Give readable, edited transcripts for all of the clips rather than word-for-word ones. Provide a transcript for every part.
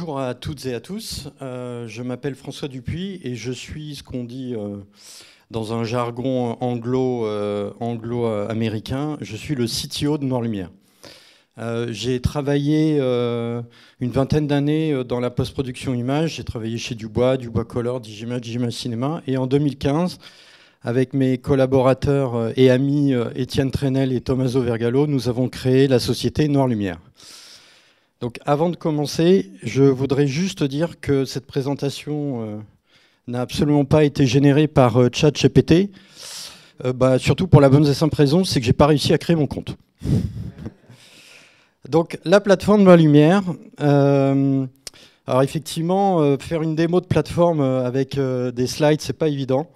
bonjour à toutes et à tous. Je m'appelle François Dupuis et je suis ce qu'on dit dans un jargon anglo-américain, je suis le CTO de Noir Lumière. J'ai travaillé une vingtaine d'années dans la post-production image. J'ai travaillé chez Dubois Color, Digimage, Digimage Cinéma. Et en 2015, avec mes collaborateurs et amis Étienne Trenel et Tommaso Vergallo, nous avons créé la société Noir Lumière. Donc avant de commencer, je voudrais juste dire que cette présentation n'a absolument pas été générée par ChatGPT. Surtout pour la bonne et simple raison, c'est que j'ai pas réussi à créer mon compte. Donc la plateforme Noir Lumière. Alors effectivement, faire une démo de plateforme avec des slides, c'est pas évident.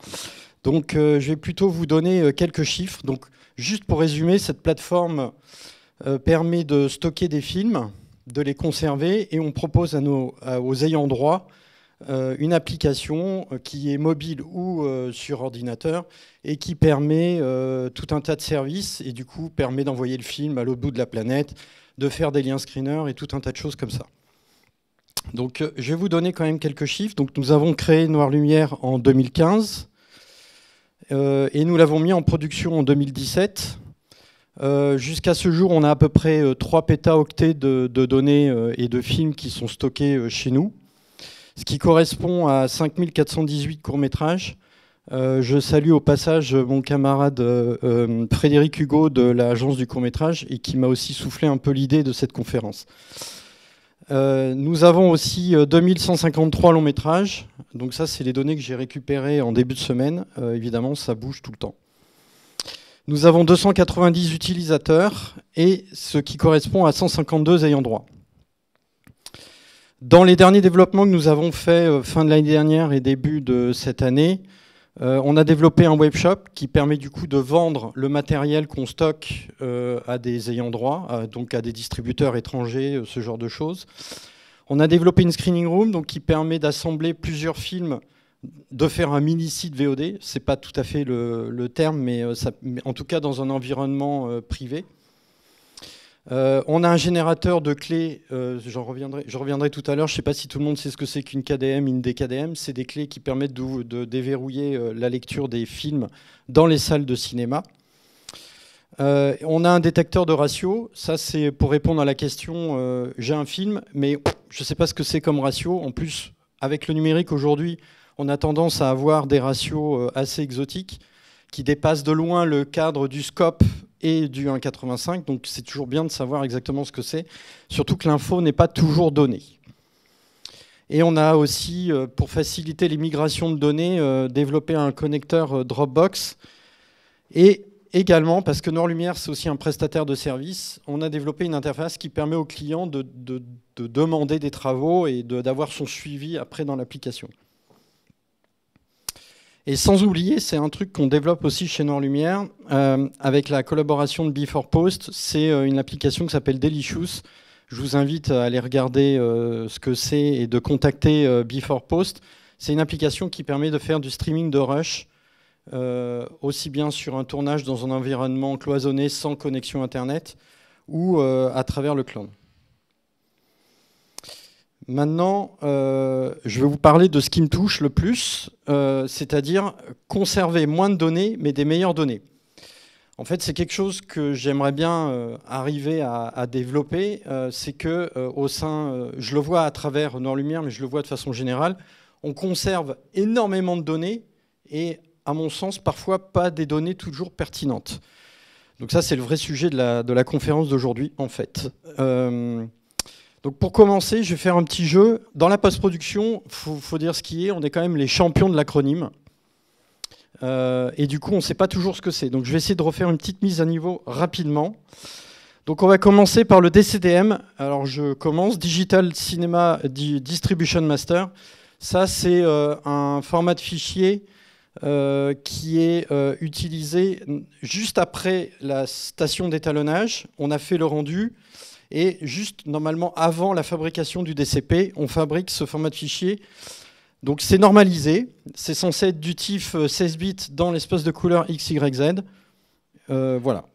Donc je vais plutôt vous donner quelques chiffres. Donc juste pour résumer, cette plateforme permet de stocker des films, de les conserver, et on propose aux ayants droit une application qui est mobile ou sur ordinateur et qui permet tout un tas de services et du coup permet d'envoyer le film à l'autre bout de la planète, de faire des liens screeners et tout un tas de choses comme ça. Donc je vais vous donner quand même quelques chiffres. Donc nous avons créé Noir Lumière en 2015 et nous l'avons mis en production en 2017. Jusqu'à ce jour, on a à peu près 3 pétaoctets de données et de films qui sont stockés chez nous, ce qui correspond à 5418 courts-métrages. Je salue au passage mon camarade Frédéric Hugo de l'agence du court-métrage et qui m'a aussi soufflé un peu l'idée de cette conférence. Nous avons aussi 2153 longs-métrages. Donc ça, c'est les données que j'ai récupérées en début de semaine. Évidemment, ça bouge tout le temps. Nous avons 290 utilisateurs, et ce qui correspond à 152 ayants droit. Dans les derniers développements que nous avons faits fin de l'année dernière et début de cette année, on a développé un webshop qui permet du coup de vendre le matériel qu'on stocke à des ayants droit, donc à des distributeurs étrangers, ce genre de choses. On a développé une screening room donc, qui permet d'assembler plusieurs films, de faire un mini-site VOD, c'est pas tout à fait le terme, mais en tout cas dans un environnement privé. On a un générateur de clés, je reviendrai tout à l'heure, je ne sais pas si tout le monde sait ce que c'est qu'une KDM, une DKDM, c'est des clés qui permettent de déverrouiller la lecture des films dans les salles de cinéma. On a un détecteur de ratio, ça c'est pour répondre à la question, j'ai un film, mais je ne sais pas ce que c'est comme ratio. En plus, avec le numérique aujourd'hui, on a tendance à avoir des ratios assez exotiques qui dépassent de loin le cadre du scope et du 1,85. Donc c'est toujours bien de savoir exactement ce que c'est, surtout que l'info n'est pas toujours donnée. Et on a aussi, pour faciliter les migrations de données, développé un connecteur Dropbox. Et également, parce que Noir Lumière, c'est aussi un prestataire de service, on a développé une interface qui permet au client de demander des travaux et d'avoir son suivi après dans l'application. Et sans oublier, c'est un truc qu'on développe aussi chez Noir Lumière, avec la collaboration de Before Post, c'est une application qui s'appelle Delicious. Je vous invite à aller regarder ce que c'est et de contacter Before Post. C'est une application qui permet de faire du streaming de rush, aussi bien sur un tournage dans un environnement cloisonné sans connexion Internet, ou à travers le cloud. Maintenant, je vais vous parler de ce qui me touche le plus, c'est-à-dire conserver moins de données, mais des meilleures données. En fait, c'est quelque chose que j'aimerais bien arriver à développer. C'est que au sein, je le vois à travers Noir Lumière, mais je le vois de façon générale, on conserve énormément de données et, à mon sens, parfois pas des données toujours pertinentes. Donc ça, c'est le vrai sujet de la conférence d'aujourd'hui, en fait. Donc pour commencer, je vais faire un petit jeu. Dans la post-production, faut dire ce qui est, on est quand même les champions de l'acronyme. Et du coup, on ne sait pas toujours ce que c'est. Donc je vais essayer de refaire une petite mise à niveau rapidement. Donc on va commencer par le DCDM. Alors je commence, Digital Cinema Distribution Master. Ça, c'est un format de fichier qui est utilisé juste après la station d'étalonnage. On a fait le rendu. Et juste, normalement, avant la fabrication du DCP, on fabrique ce format de fichier. Donc c'est normalisé. C'est censé être du TIFF 16 bits dans l'espace de couleur XYZ. Voilà.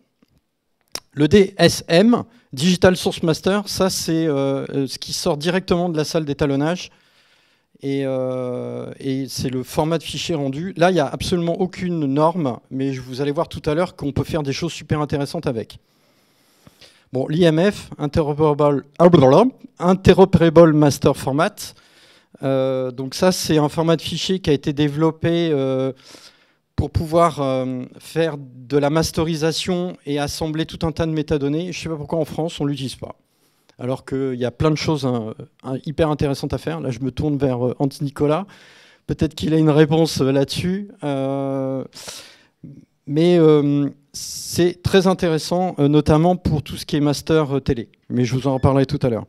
Le DSM, Digital Source Master, ça c'est ce qui sort directement de la salle d'étalonnage. Et c'est le format de fichier rendu. Là, il n'y a absolument aucune norme, mais vous allez voir tout à l'heure qu'on peut faire des choses super intéressantes avec. Bon, l'IMF, Interoperable Master Format. Donc ça, c'est un format de fichier qui a été développé pour pouvoir faire de la masterisation et assembler tout un tas de métadonnées. Je ne sais pas pourquoi en France, on ne l'utilise pas. Alors qu'il y a plein de choses hyper intéressantes à faire. Là, je me tourne vers Anti-Nicolas. Peut-être qu'il a une réponse là-dessus. Mais c'est très intéressant, notamment pour tout ce qui est master télé. Mais je vous en reparlerai tout à l'heure.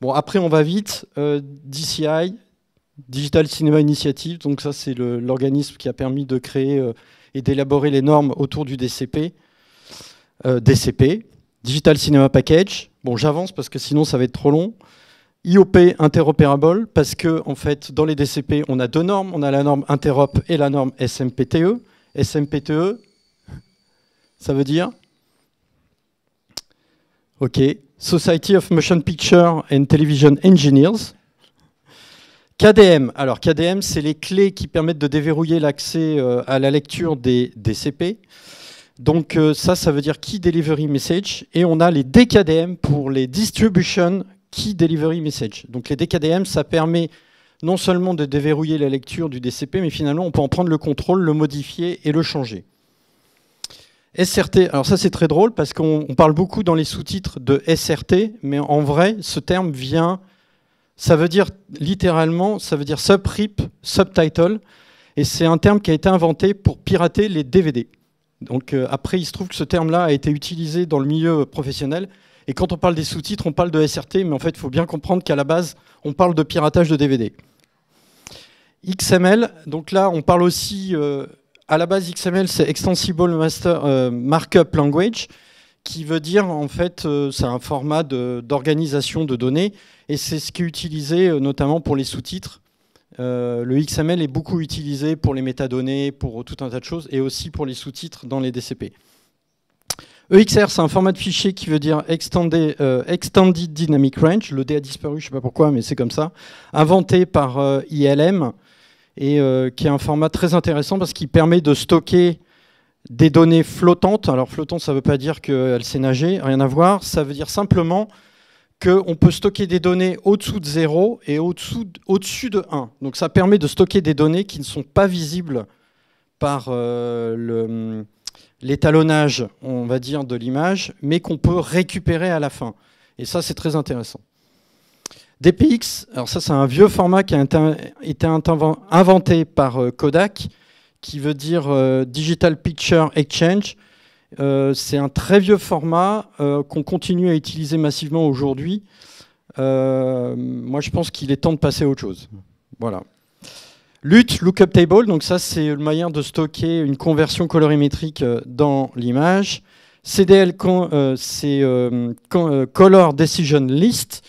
Bon, après, on va vite. DCI, Digital Cinema Initiative. Donc ça, c'est l'organisme qui a permis de créer et d'élaborer les normes autour du DCP. DCP, Digital Cinema Package. Bon, j'avance parce que sinon, ça va être trop long. IOP interopérable, parce que en fait, dans les DCP, on a deux normes. On a la norme interop et la norme SMPTE. SMPTE, ça veut dire OK. Society of Motion Picture and Television Engineers. KDM. Alors, KDM, c'est les clés qui permettent de déverrouiller l'accès à la lecture des DCP. Donc, ça veut dire Key Delivery Message. Et on a les DKDM pour les Distribution Key Delivery Message. Donc, les DKDM, ça permet non seulement de déverrouiller la lecture du DCP, mais finalement, on peut en prendre le contrôle, le modifier et le changer. SRT, alors ça c'est très drôle parce qu'on parle beaucoup dans les sous-titres de SRT, mais en vrai, ce terme vient, ça veut dire littéralement, ça veut dire Subrip, Subtitle, et c'est un terme qui a été inventé pour pirater les DVD. Donc après, il se trouve que ce terme-là a été utilisé dans le milieu professionnel, et quand on parle des sous-titres, on parle de SRT, mais en fait, il faut bien comprendre qu'à la base, on parle de piratage de DVD. XML, donc là, on parle aussi... à la base, XML, c'est Extensible Markup Language, qui veut dire, en fait, c'est un format d'organisation de données, et c'est ce qui est utilisé notamment pour les sous-titres. Le XML est beaucoup utilisé pour les métadonnées, pour tout un tas de choses, et aussi pour les sous-titres dans les DCP. EXR, c'est un format de fichier qui veut dire Extended Dynamic Range. Le D a disparu, je ne sais pas pourquoi, mais c'est comme ça. Inventé par ILM, et qui est un format très intéressant parce qu'il permet de stocker des données flottantes. Alors flottante, ça ne veut pas dire qu'elle sait nager, rien à voir. Ça veut dire simplement qu'on peut stocker des données au-dessous de 0 et au-dessus de 1. Donc ça permet de stocker des données qui ne sont pas visibles par l'étalonnage, on va dire, de l'image, mais qu'on peut récupérer à la fin. Et ça, c'est très intéressant. DPX, alors ça c'est un vieux format qui a été inventé par Kodak, qui veut dire Digital Picture Exchange. C'est un très vieux format qu'on continue à utiliser massivement aujourd'hui. Moi je pense qu'il est temps de passer à autre chose. Voilà. LUT, Lookup Table, donc ça c'est une manière de stocker une conversion colorimétrique dans l'image. CDL, c'est Color Decision List.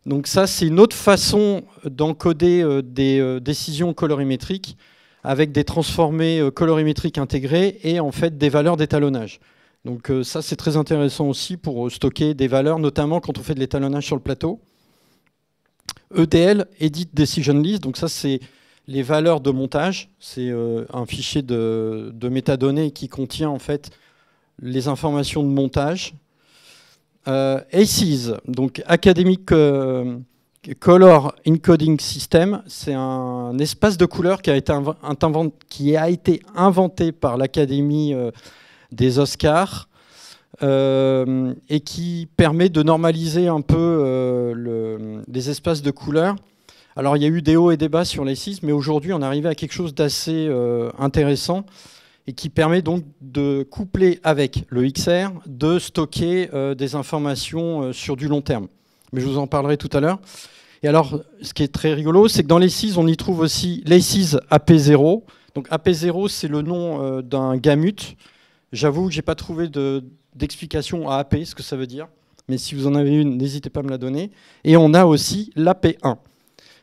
Donc ça, c'est une autre façon d'encoder des décisions colorimétriques avec des transformés colorimétriques intégrés et en fait des valeurs d'étalonnage. Donc ça, c'est très intéressant aussi pour stocker des valeurs, notamment quand on fait de l'étalonnage sur le plateau. EDL, Edit Decision List, donc ça, c'est les valeurs de montage. C'est un fichier de métadonnées qui contient en fait les informations de montage. ACES, donc Academic Color Encoding System, c'est un espace de couleurs qui a été inventé par l'Académie des Oscars et qui permet de normaliser un peu les espaces de couleurs. Alors il y a eu des hauts et des bas sur l'ACES, mais aujourd'hui on est arrivé à quelque chose d'assez intéressant et qui permet donc de coupler avec le XR, de stocker des informations sur du long terme. Mais je vous en parlerai tout à l'heure. Et alors, ce qui est très rigolo, c'est que dans l'ACES, on y trouve aussi l'ACES AP0. Donc AP0, c'est le nom d'un gamut. J'avoue que je n'ai pas trouvé d'explication à AP, ce que ça veut dire. Mais si vous en avez une, n'hésitez pas à me la donner. Et on a aussi l'AP1.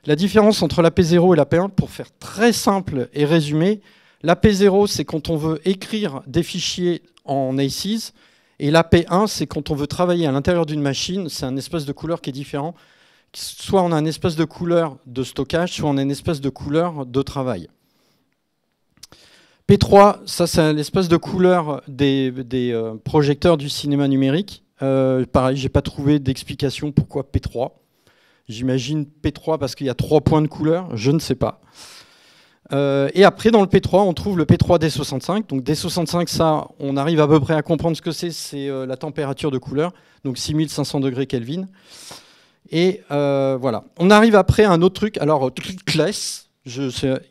La différence entre l'AP0 et l'AP1, pour faire très simple et résumé, l'AP0, c'est quand on veut écrire des fichiers en ACES, Et la P1, c'est quand on veut travailler à l'intérieur d'une machine, c'est un espace de couleur qui est différent. Soit on a un espace de couleur de stockage, soit on a un espace de couleur de travail. P3, ça c'est l'espace de couleur des projecteurs du cinéma numérique. Pareil, j'ai pas trouvé d'explication pourquoi P3. J'imagine P3 parce qu'il y a 3 points de couleur, je ne sais pas. Et après, dans le P3, on trouve le P3 D65. Donc D65, ça, on arrive à peu près à comprendre ce que c'est la température de couleur, donc 6500 degrés Kelvin. Et voilà. On arrive après à un autre truc, alors textless,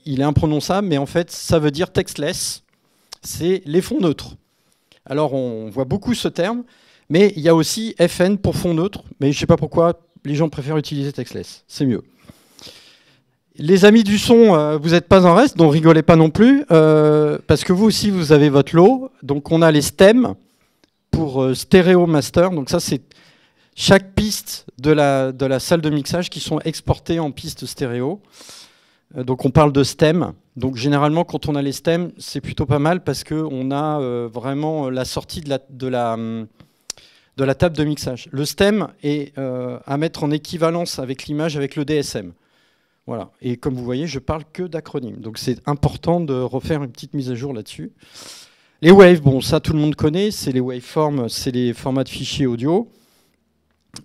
il est imprononçable, mais en fait, ça veut dire textless, c'est les fonds neutres. Alors, on voit beaucoup ce terme, mais il y a aussi FN pour fond neutre, mais je ne sais pas pourquoi les gens préfèrent utiliser textless, c'est mieux. Les amis du son, vous n'êtes pas en reste, donc rigolez pas non plus, parce que vous aussi, vous avez votre lot. Donc, on a les stems pour stéréo master, donc ça, c'est chaque piste de la salle de mixage qui sont exportées en piste stéréo. Donc on parle de stem. Donc généralement quand on a les stems, c'est plutôt pas mal parce qu'on a vraiment la sortie de la table de mixage. Le stem est à mettre en équivalence avec l'image avec le DSM. Voilà. Et comme vous voyez, je parle que d'acronymes. Donc c'est important de refaire une petite mise à jour là-dessus. Les waves, bon ça tout le monde connaît, c'est les waveforms, c'est les formats de fichiers audio.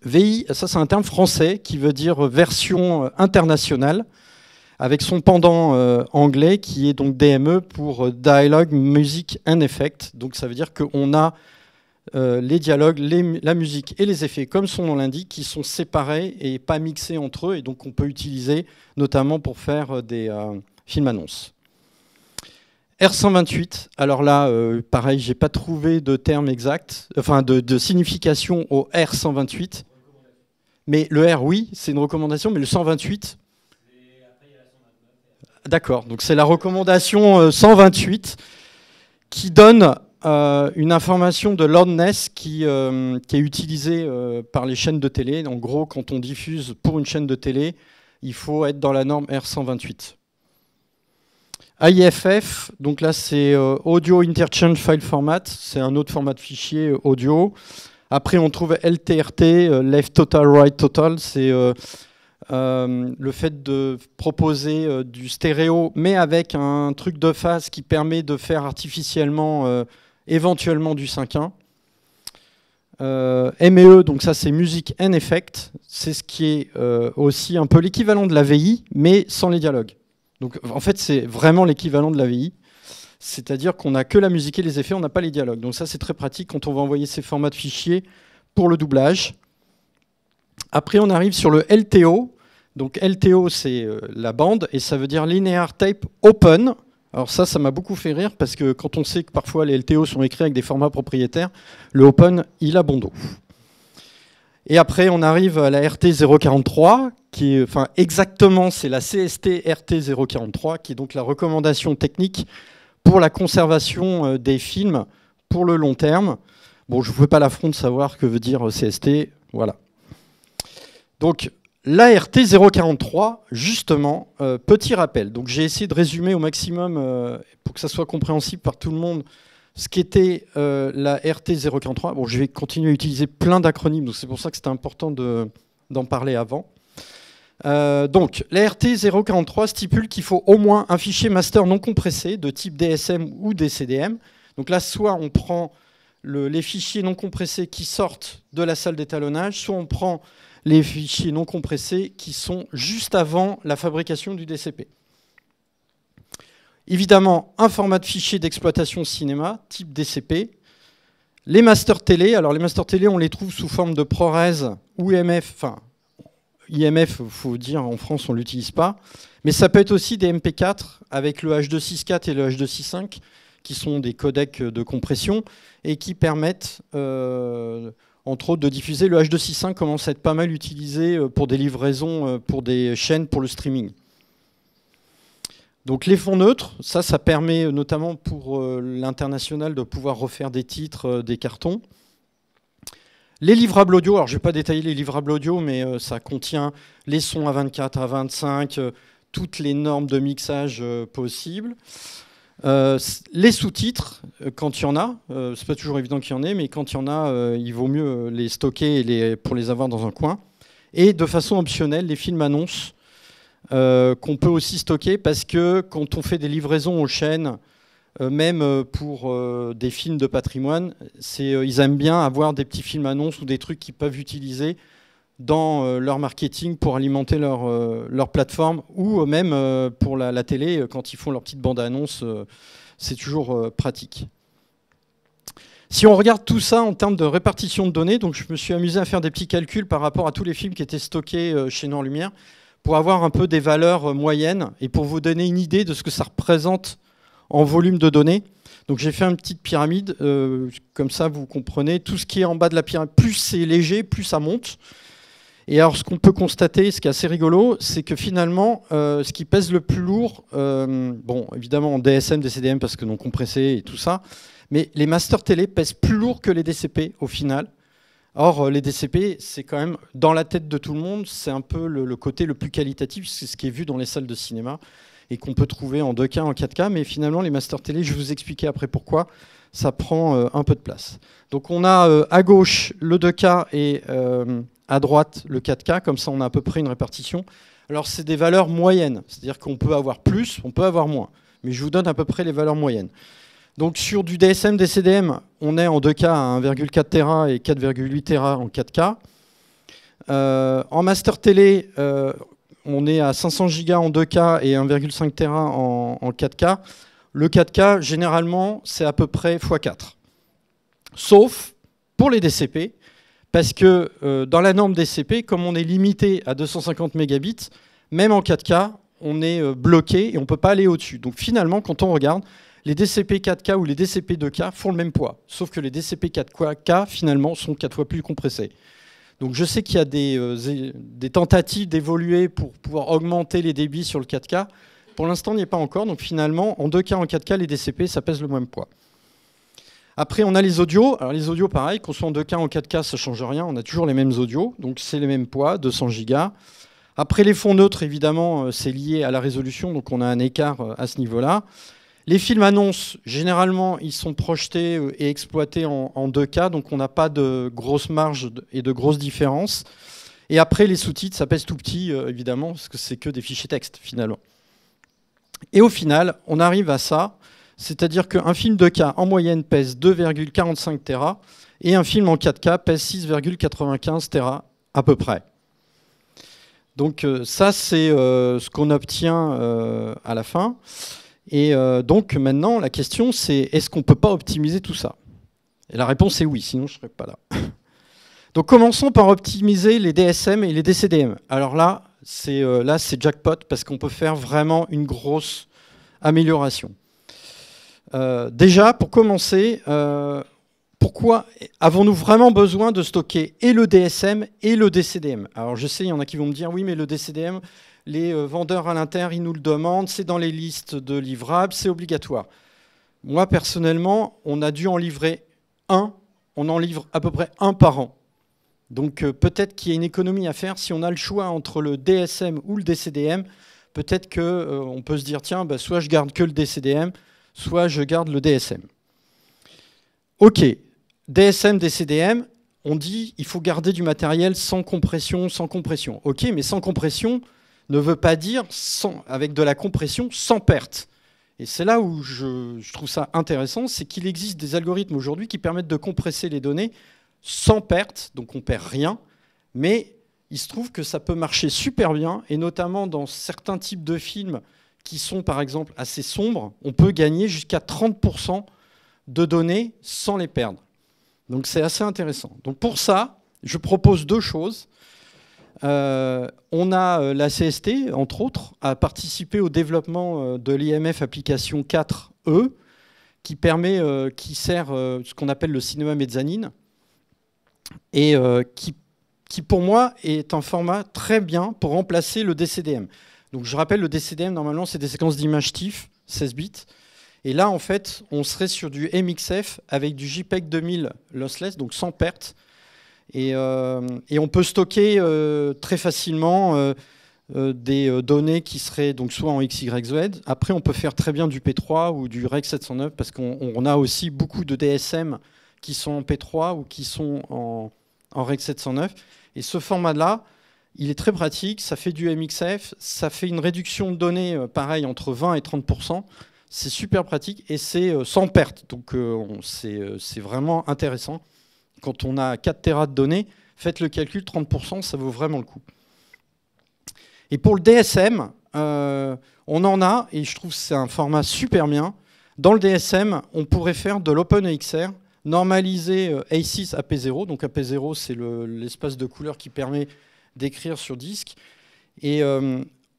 VI, ça c'est un terme français qui veut dire version internationale, avec son pendant anglais qui est donc DME pour Dialogue, Music and Effect. Donc ça veut dire qu'on a les dialogues, la musique et les effets, comme son nom l'indique, qui sont séparés et pas mixés entre eux, et donc on peut utiliser notamment pour faire des films annonces. R128, alors là, pareil, j'ai pas trouvé de terme exact, enfin de signification au R128. Mais le R, oui, c'est une recommandation, mais le 128... D'accord, donc c'est la recommandation 128 qui donne une information de loudness qui est utilisée par les chaînes de télé. En gros, quand on diffuse pour une chaîne de télé, il faut être dans la norme R128. AIFF, donc là c'est Audio Interchange File Format, c'est un autre format de fichier audio. Après on trouve LTRT, Left Total, Right Total, c'est le fait de proposer du stéréo, mais avec un truc de phase qui permet de faire artificiellement éventuellement du 5.1. MEE, donc ça c'est Music and Effect, c'est ce qui est aussi un peu l'équivalent de la VI, mais sans les dialogues. Donc en fait c'est vraiment l'équivalent de la VI, c'est-à-dire qu'on n'a que la musique et les effets, on n'a pas les dialogues. Donc ça c'est très pratique quand on va envoyer ces formats de fichiers pour le doublage. Après on arrive sur le LTO, donc LTO c'est la bande, et ça veut dire Linear Tape Open. Alors ça m'a beaucoup fait rire, parce que quand on sait que parfois les LTO sont écrits avec des formats propriétaires, le Open, il a bon dos. Et après, on arrive à la RT043, qui est, enfin exactement, c'est la CST RT043, qui est donc la recommandation technique pour la conservation des films pour le long terme. Bon, je ne fais pas l'affront de savoir que veut dire CST, voilà. Donc, la RT043, justement, petit rappel. Donc, j'ai essayé de résumer au maximum, pour que ça soit compréhensible par tout le monde, ce qu'était la RT043. Bon, je vais continuer à utiliser plein d'acronymes, donc c'est pour ça que c'était important d'en parler avant. Donc, la RT043 stipule qu'il faut au moins un fichier master non compressé de type DSM ou DCDM. Donc là, soit on prend les fichiers non compressés qui sortent de la salle d'étalonnage, soit on prend les fichiers non compressés qui sont juste avant la fabrication du DCP. Évidemment, un format de fichier d'exploitation cinéma, type DCP. Les masters télé, alors les masters télé, on les trouve sous forme de ProRes ou IMF. Enfin, IMF, il faut dire, en France, on ne l'utilise pas. Mais ça peut être aussi des MP4 avec le H264 et le H265, qui sont des codecs de compression et qui permettent, entre autres, de diffuser. Le H265 commence à être pas mal utilisé pour des livraisons, pour des chaînes, pour le streaming. Donc les fonds neutres, ça permet notamment pour l'international de pouvoir refaire des titres, des cartons. Les livrables audio, alors je ne vais pas détailler les livrables audio, mais ça contient les sons à 24, à 25, toutes les normes de mixage possibles. Les sous-titres, quand il y en a, c'est pas toujours évident qu'il y en ait, mais quand il y en a, il vaut mieux les stocker pour les avoir dans un coin. Et de façon optionnelle, les films annonces qu'on peut aussi stocker parce que quand on fait des livraisons aux chaînes, même pour des films de patrimoine, ils aiment bien avoir des petits films annonces ou des trucs qu'ils peuvent utiliser dans leur marketing pour alimenter leur plateforme ou même pour la télé, quand ils font leur petite bande-annonce, c'est toujours pratique. Si on regarde tout ça en termes de répartition de données, donc je me suis amusé à faire des petits calculs par rapport à tous les films qui étaient stockés chez Noir Lumière pour avoir un peu des valeurs moyennes et pour vous donner une idée de ce que ça représente en volume de données. Donc j'ai fait une petite pyramide, comme ça vous comprenez, tout ce qui est en bas de la pyramide, plus c'est léger, plus ça monte. Et alors ce qu'on peut constater, ce qui est assez rigolo, c'est que finalement, ce qui pèse le plus lourd, bon évidemment en DSM, DCDM parce que non compressé et tout ça, mais les masters télé pèsent plus lourd que les DCP au final. Or les DCP, c'est quand même dans la tête de tout le monde, c'est un peu le côté le plus qualitatif, c'est ce qui est vu dans les salles de cinéma et qu'on peut trouver en 2K, en 4K, mais finalement les masters télé, je vais vous expliquer après pourquoi, ça prend un peu de place. Donc on a à gauche le 2K et à droite le 4K, comme ça on a à peu près une répartition. Alors c'est des valeurs moyennes, c'est-à-dire qu'on peut avoir plus, on peut avoir moins, mais je vous donne à peu près les valeurs moyennes. Donc sur du DSM, DCDM, on est en 2K à 1,4 Tera et 4,8 Tera en 4K. En master télé, on est à 500 Go en 2K et 1,5 Tera en 4K. Le 4K, généralement, c'est à peu près x4. Sauf pour les DCP, parce que dans la norme DCP, comme on est limité à 250 mégabits, même en 4K, on est bloqué et on ne peut pas aller au-dessus. Donc finalement, quand on regarde, les DCP 4K ou les DCP 2K font le même poids. Sauf que les DCP 4K, finalement, sont 4 fois plus compressés. Donc je sais qu'il y a des tentatives d'évoluer pour pouvoir augmenter les débits sur le 4K. Pour l'instant, on n'y est pas encore. Donc finalement, en 2K, en 4K, les DCP, ça pèse le même poids. Après, on a les audios. Alors les audios, pareil, qu'on soit en 2K ou en 4K, ça ne change rien. On a toujours les mêmes audios. Donc c'est les mêmes poids, 200 Go. Après, les fonds neutres, évidemment, c'est lié à la résolution. Donc on a un écart à ce niveau-là. Les films annonces, généralement, ils sont projetés et exploités en 2K, donc on n'a pas de grosses marges et de grosses différences. Et après, les sous-titres, ça pèse tout petit, évidemment, parce que c'est que des fichiers texte, finalement. Et au final, on arrive à ça, c'est-à-dire qu'un film 2K, en moyenne, pèse 2,45 Tera, et un film en 4K pèse 6,95 Tera, à peu près. Donc ça, c'est ce qu'on obtient à la fin. Et donc maintenant, la question c'est, est-ce qu'on ne peut pas optimiser tout ça? Et la réponse est oui, sinon je ne serais pas là. Donc commençons par optimiser les DSM et les DCDM. Alors là, c'est jackpot parce qu'on peut faire vraiment une grosse amélioration. Déjà, pour commencer, pourquoi avons-nous vraiment besoin de stocker et le DSM et le DCDM? Alors je sais, il y en a qui vont me dire, oui, mais le DCDM, les vendeurs à l'inter, ils nous le demandent, c'est dans les listes de livrables, c'est obligatoire. Moi, personnellement, on a dû en livrer un, on en livre à peu près un par an. Donc peut-être qu'il y a une économie à faire. Si on a le choix entre le DSM ou le DCDM, peut-être qu'on peut se dire, tiens, bah, soit je garde que le DCDM, soit je garde le DSM. Ok, DSM, DCDM, on dit il faut garder du matériel sans compression, sans compression. Ok, mais sans compression ne veut pas dire avec de la compression sans perte. Et c'est là où je trouve ça intéressant, c'est qu'il existe des algorithmes aujourd'hui qui permettent de compresser les données sans perte, donc on ne perd rien, mais il se trouve que ça peut marcher super bien, et notamment dans certains types de films qui sont par exemple assez sombres, on peut gagner jusqu'à 30% de données sans les perdre. Donc c'est assez intéressant. Donc pour ça, je propose deux choses. On a la CST, entre autres, a participé au développement de l'IMF application 4E, qui sert ce qu'on appelle le cinéma mezzanine, et qui pour moi est un format très bien pour remplacer le DCDM. Donc je rappelle, le DCDM, normalement, c'est des séquences d'images TIFF, 16 bits. Et là, en fait, on serait sur du MXF avec du JPEG 2000 lossless, donc sans perte. Et on peut stocker très facilement des données qui seraient donc soit en XYZ. Après, on peut faire très bien du P3 ou du Rec 709 parce qu'on a aussi beaucoup de DSM qui sont en P3 ou qui sont en Rec 709. Et ce format-là, il est très pratique, ça fait du MXF, ça fait une réduction de données, pareil, entre 20 et 30%. C'est super pratique et c'est sans perte. Donc c'est vraiment intéressant. Quand on a 4 Tera de données, faites le calcul, 30%, ça vaut vraiment le coup. Et pour le DSM, on en a, et je trouve que c'est un format super bien. Dans le DSM, on pourrait faire de l'OpenEXR, normaliser A6 AP0. Donc AP0, c'est l'espace de couleur qui permet d'écrire sur disque. Et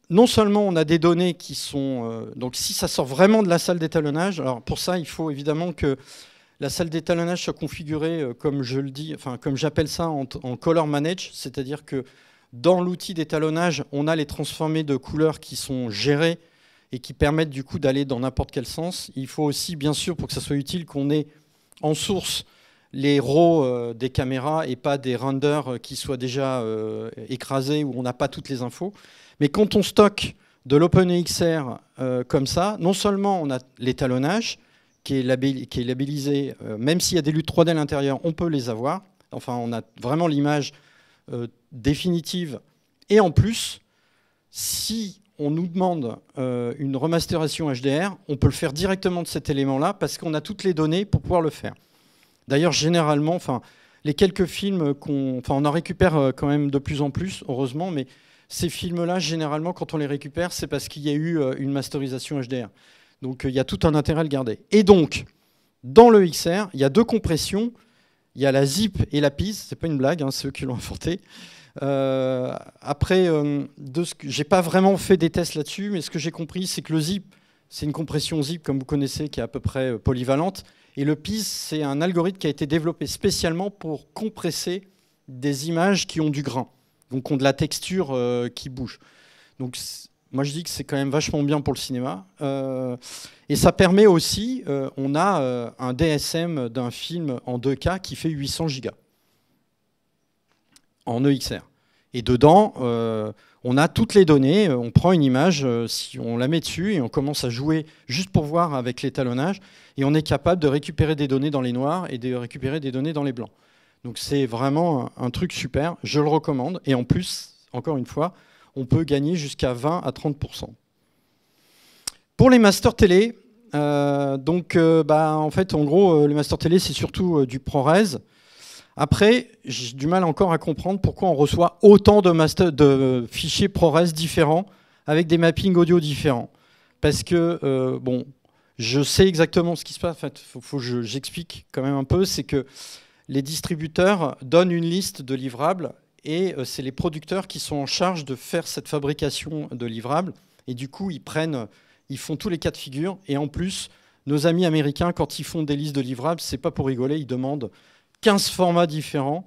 non seulement on a des données qui sont... donc si ça sort vraiment de la salle d'étalonnage, alors pour ça, il faut évidemment que la salle d'étalonnage soit configurée, comme je le dis, enfin comme j'appelle ça, en color manage, c'est-à-dire que dans l'outil d'étalonnage, on a les transformés de couleurs qui sont gérés et qui permettent du coup d'aller dans n'importe quel sens. Il faut aussi, bien sûr, pour que ça soit utile, qu'on ait en source les RAW des caméras et pas des renders qui soient déjà écrasés où on n'a pas toutes les infos. Mais quand on stocke de l'OpenEXR comme ça, non seulement on a l'étalonnage qui est labellisé, même s'il y a des luttes 3D à l'intérieur, on peut les avoir. Enfin, on a vraiment l'image définitive. Et en plus, si on nous demande une remasterisation HDR, on peut le faire directement de cet élément-là parce qu'on a toutes les données pour pouvoir le faire. D'ailleurs, généralement, les quelques films on en récupère quand même de plus en plus, heureusement, mais ces films-là, généralement, quand on les récupère, c'est parce qu'il y a eu une masterisation HDR. Donc, il y a tout un intérêt à le garder. Et donc, dans le XR, il y a 2 compressions. Il y a la zip et la PIS. C'est pas une blague, hein, c'est eux qui l'ont inventé. Après, j'ai pas vraiment fait des tests là-dessus, mais ce que j'ai compris, c'est que le zip, c'est une compression zip, comme vous connaissez, qui est à peu près polyvalente. Et le PIS, c'est un algorithme qui a été développé spécialement pour compresser des images qui ont du grain, donc qui ont de la texture qui bouge. Donc, moi, je dis que c'est quand même vachement bien pour le cinéma. Et ça permet aussi, on a un DSM d'un film en 2K qui fait 800 gigas en EXR. Et dedans, on a toutes les données. On prend une image, si on la met dessus et on commence à jouer juste pour voir avec l'étalonnage. Et on est capable de récupérer des données dans les noirs et de récupérer des données dans les blancs. Donc c'est vraiment un truc super. Je le recommande. Et en plus, encore une fois, on peut gagner jusqu'à 20 à 30%. Pour les masters télé, en fait, en gros, les masters télé, c'est surtout du ProRes. Après, j'ai du mal encore à comprendre pourquoi on reçoit autant de fichiers ProRes différents avec des mappings audio différents. Parce que, je sais exactement ce qui se passe. En fait, faut que j'explique quand même un peu. C'est que les distributeurs donnent une liste de livrables et c'est les producteurs qui sont en charge de faire cette fabrication de livrables. Et du coup, ils font tous les cas de figure. Et en plus, nos amis américains, quand ils font des listes de livrables, c'est pas pour rigoler, ils demandent 15 formats différents,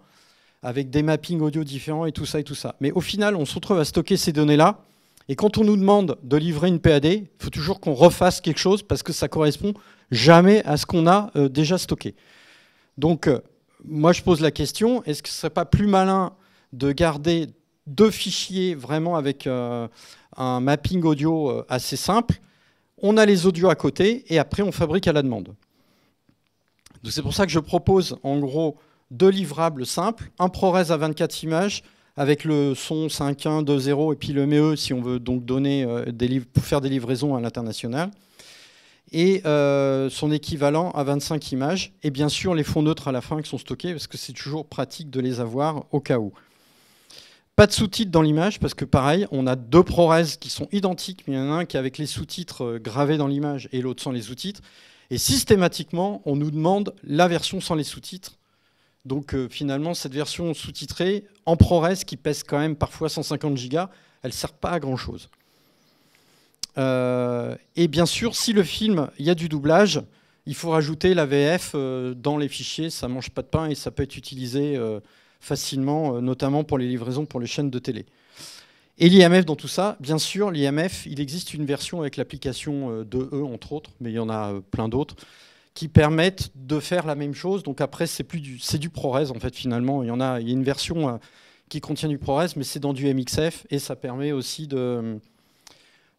avec des mappings audio différents et tout ça et tout ça. Mais au final, on se retrouve à stocker ces données-là. Et quand on nous demande de livrer une PAD, il faut toujours qu'on refasse quelque chose parce que ça correspond jamais à ce qu'on a déjà stocké. Donc, moi, je pose la question, est-ce que ce ne serait pas plus malin de garder 2 fichiers vraiment avec un mapping audio assez simple? On a les audios à côté et après, on fabrique à la demande. Donc c'est pour ça que je propose en gros 2 livrables simples, un ProRes à 24 images avec le son 5.1, 2.0 et puis le ME si on veut donc donner pour faire des livraisons à l'international, et son équivalent à 25 images, et bien sûr les fonds neutres à la fin qui sont stockés parce que c'est toujours pratique de les avoir au cas où. Pas de sous-titres dans l'image parce que pareil, on a 2 ProRes qui sont identiques, mais il y en a un qui est avec les sous-titres gravés dans l'image et l'autre sans les sous-titres. Et systématiquement, on nous demande la version sans les sous-titres. Donc finalement, cette version sous-titrée en ProRes, qui pèse quand même parfois 150 gigas, elle ne sert pas à grand-chose. Et bien sûr, si le film, il y a du doublage, il faut rajouter la VF dans les fichiers. Ça ne mange pas de pain et ça peut être utilisé facilement, notamment pour les livraisons pour les chaînes de télé. Et l'IMF dans tout ça, bien sûr, l'IMF, il existe une version avec l'application 2E, entre autres, mais il y en a plein d'autres, qui permettent de faire la même chose. Donc après, c'est du ProRes, en fait, finalement. Il y a une version qui contient du ProRes, mais c'est dans du MXF, et ça permet aussi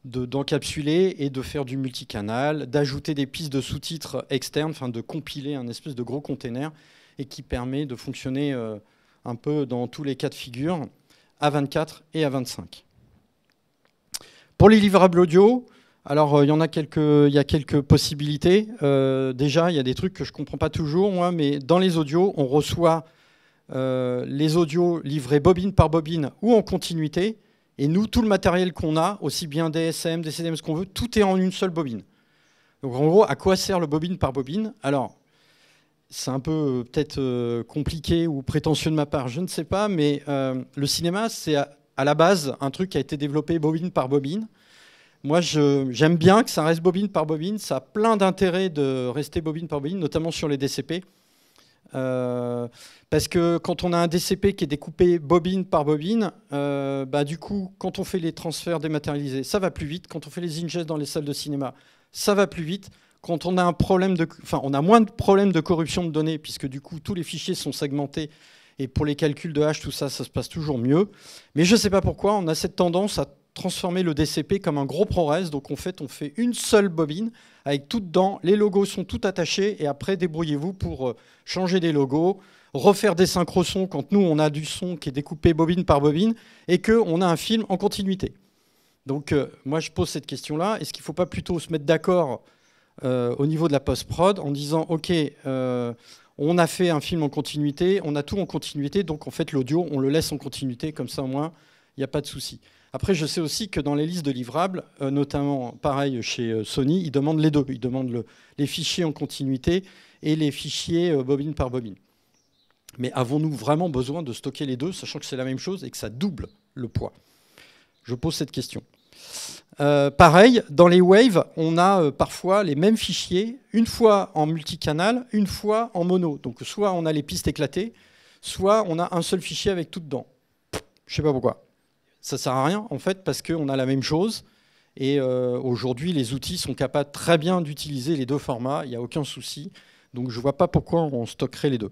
d'encapsuler et de faire du multicanal, d'ajouter des pistes de sous-titres externes, enfin de compiler un espèce de gros container, et qui permet de fonctionner un peu dans tous les cas de figure, à 24 et à 25. Pour les livrables audio, alors il y a quelques possibilités. Déjà, il y a des trucs que je ne comprends pas toujours, moi, mais dans les audios, on reçoit les audios livrés bobine par bobine ou en continuité. Et nous, tout le matériel qu'on a, aussi bien DSM, DCDM, ce qu'on veut, tout est en une seule bobine. Donc en gros, à quoi sert le bobine par bobine? Alors, c'est un peu peut-être compliqué ou prétentieux de ma part, je ne sais pas, mais le cinéma, c'est à la base un truc qui a été développé bobine par bobine. Moi, j'aime bien que ça reste bobine par bobine. Ça a plein d'intérêt de rester bobine par bobine, notamment sur les DCP. Parce que quand on a un DCP qui est découpé bobine par bobine, du coup, quand on fait les transferts dématérialisés, ça va plus vite. Quand on fait les ingests dans les salles de cinéma, ça va plus vite. Quand on a on a moins de problèmes de corruption de données, puisque du coup, tous les fichiers sont segmentés. Et pour les calculs de hash, tout ça, ça se passe toujours mieux. Mais je ne sais pas pourquoi, on a cette tendance à transformer le DCP comme un gros ProRes. Donc en fait, on fait une seule bobine avec tout dedans. Les logos sont tout attachés. Et après, débrouillez-vous pour changer des logos, refaire des synchrosons quand nous, on a du son qui est découpé bobine par bobine et qu'on a un film en continuité. Donc moi, je pose cette question-là. Est-ce qu'il ne faut pas plutôt se mettre d'accord au niveau de la post-prod en disant « Ok, on a fait un film en continuité, on a tout en continuité, donc en fait l'audio, on le laisse en continuité, comme ça au moins, il n'y a pas de souci. » Après, je sais aussi que dans les listes de livrables, notamment pareil chez Sony, ils demandent les deux. Ils demandent les fichiers en continuité et les fichiers bobine par bobine. Mais avons-nous vraiment besoin de stocker les deux, sachant que c'est la même chose et que ça double le poids? Je pose cette question. Pareil, dans les waves, on a parfois les mêmes fichiers, une fois en multicanal, une fois en mono. Donc soit on a les pistes éclatées, soit on a un seul fichier avec tout dedans. Je ne sais pas pourquoi. Ça ne sert à rien, en fait, parce qu'on a la même chose. Et aujourd'hui, les outils sont capables très bien d'utiliser les deux formats. Il n'y a aucun souci. Donc je ne vois pas pourquoi on stockerait les deux.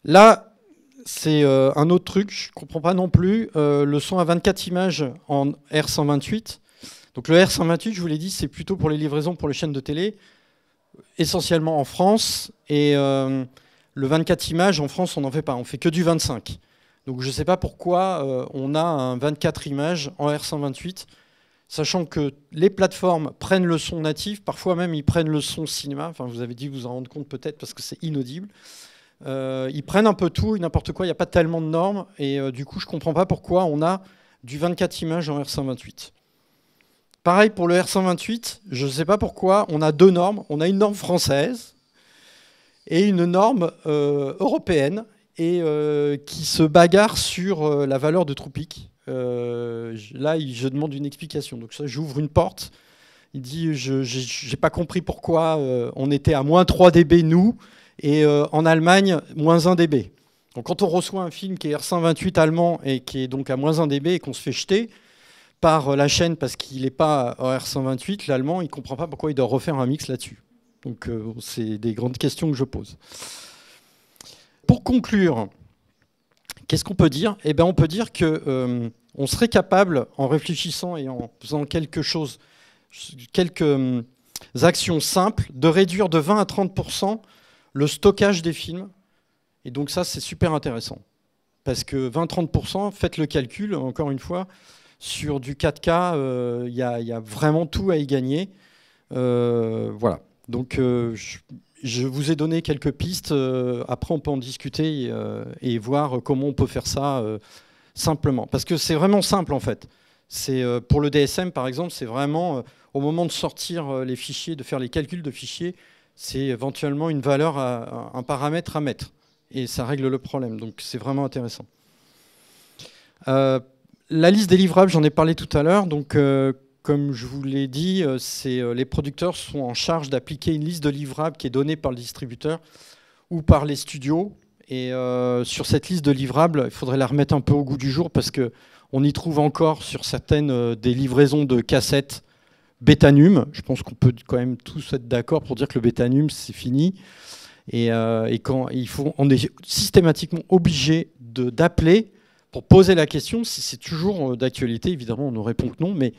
Là, c'est un autre truc, je ne comprends pas non plus. Le son à 24 images en R128. Donc le R128, je vous l'ai dit, c'est plutôt pour les livraisons pour les chaînes de télé, essentiellement en France. Et le 24 images, en France, on n'en fait pas. On fait que du 25. Donc je ne sais pas pourquoi on a un 24 images en R128, sachant que les plateformes prennent le son natif, parfois même ils prennent le son cinéma. Enfin, vous avez dit vous en rendre compte peut-être parce que c'est inaudible. Ils prennent un peu tout et n'importe quoi, il n'y a pas tellement de normes. Et du coup, je ne comprends pas pourquoi on a du 24 images en R128. Pareil pour le R128, je ne sais pas pourquoi on a deux normes. On a une norme française et une norme européenne et qui se bagarre sur la valeur de true peak. Là, je demande une explication. Donc ça, j'ouvre une porte. Il dit, je n'ai pas compris pourquoi on était à moins 3 dB, nous, et en Allemagne, moins 1 dB. Donc quand on reçoit un film qui est R128 allemand et qui est donc à moins 1 dB et qu'on se fait jeter par la chaîne parce qu'il n'est pas en R128, l'allemand, il ne comprend pas pourquoi il doit refaire un mix là-dessus. Donc c'est des grandes questions que je pose. Pour conclure, qu'est-ce qu'on peut dire? Eh bien, on peut dire qu'on serait capable, en réfléchissant et en faisant quelques actions simples, de réduire de 20 à 30% le stockage des films. Et donc ça, c'est super intéressant. Parce que 20-30%, faites le calcul, encore une fois, sur du 4K, il y a vraiment tout à y gagner. Voilà. Donc je vous ai donné quelques pistes. Après, on peut en discuter et voir comment on peut faire ça simplement. Parce que c'est vraiment simple, en fait. Pour le DSM, par exemple, c'est vraiment, au moment de sortir les fichiers, de faire les calculs de fichiers, c'est éventuellement une valeur, un paramètre à mettre. Et ça règle le problème. Donc, c'est vraiment intéressant. La liste des livrables, j'en ai parlé tout à l'heure. Donc, comme je vous l'ai dit, les producteurs sont en charge d'appliquer une liste de livrables qui est donnée par le distributeur ou par les studios. Et sur cette liste de livrables, il faudrait la remettre un peu au goût du jour parce qu'on y trouve encore sur certaines des livraisons de cassettes Bétanum. Je pense qu'on peut quand même tous être d'accord pour dire que le Bétanum, c'est fini. Et quand on est systématiquement obligé d'appeler pour poser la question, si c'est toujours d'actualité, évidemment, on nous répond que non, mais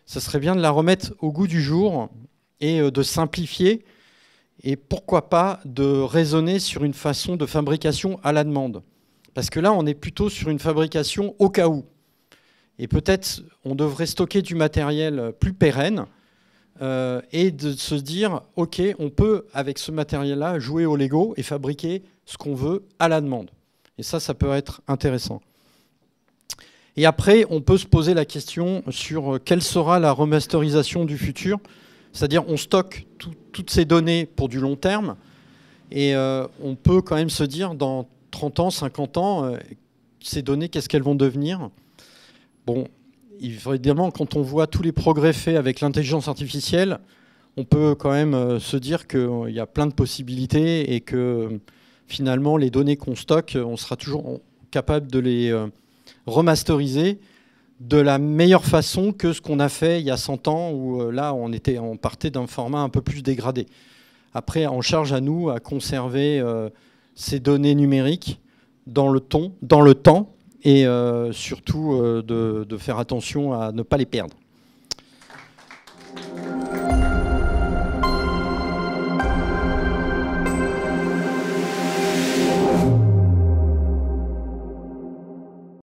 ça serait bien de la remettre au goût du jour et de simplifier, et pourquoi pas de raisonner sur une façon de fabrication à la demande. Parce que là, on est plutôt sur une fabrication au cas où. Et peut-être on devrait stocker du matériel plus pérenne et de se dire, OK, on peut, avec ce matériel-là, jouer au Lego et fabriquer ce qu'on veut à la demande. Et ça peut être intéressant. Et après, on peut se poser la question sur quelle sera la remasterisation du futur. C'est-à-dire, on stocke toutes ces données pour du long terme. Et on peut quand même se dire, dans 30 ans, 50 ans, ces données, qu'est-ce qu'elles vont devenir? Bon, évidemment, quand on voit tous les progrès faits avec l'intelligence artificielle, on peut quand même se dire qu'il y a plein de possibilités et que finalement, les données qu'on stocke, on sera toujours capable de les remasteriser de la meilleure façon que ce qu'on a fait il y a 100 ans, où là, on partait d'un format un peu plus dégradé. Après, on charge à nous à conserver ces données numériques dans le temps, et surtout de faire attention à ne pas les perdre.